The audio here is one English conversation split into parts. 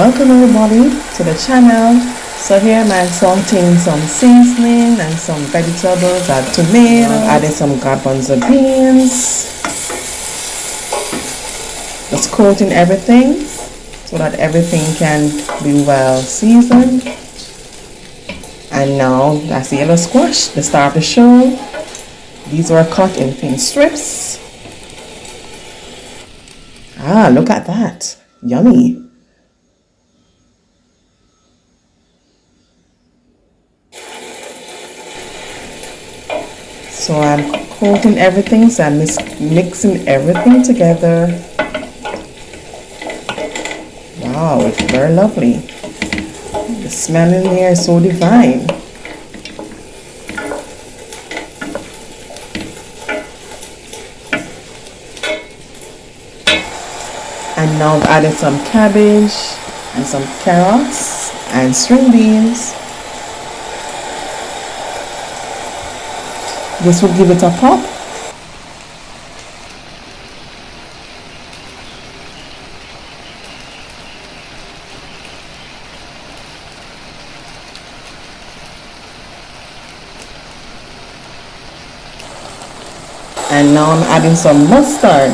welcome everybody to the channel. So here I'm sauteing some seasoning and some vegetables, add tomato, added some garbanzo beans. Just coating everything so that everything can be well seasoned. And now that's the yellow squash, the star of the show. These were cut in thin strips. Ah, look at that. Yummy. So I'm coating everything, so I'm mixing everything together. Wow, it's very lovely. The smell in here is so divine. And now I've added some cabbage and some carrots and string beans. This will give it a pop. And now I'm adding some mustard.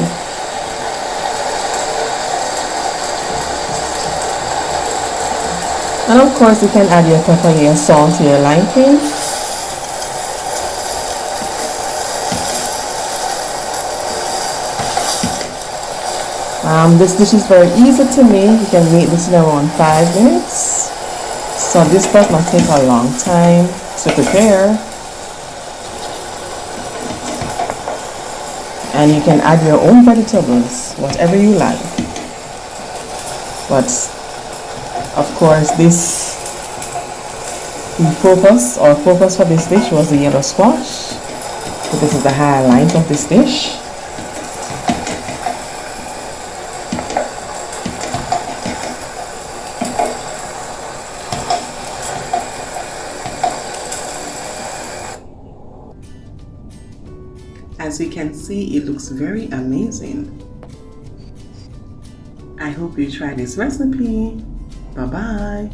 And of course you can add your pepper, your salt to your liking. This dish is very easy to make. You can make this in around 5 minutes. So this does not take a long time to prepare. And you can add your own vegetables, whatever you like. But of course the focus for this dish was the yellow squash. So this is the highlight of this dish. As you can see, it looks very amazing. I hope you try this recipe. Bye bye.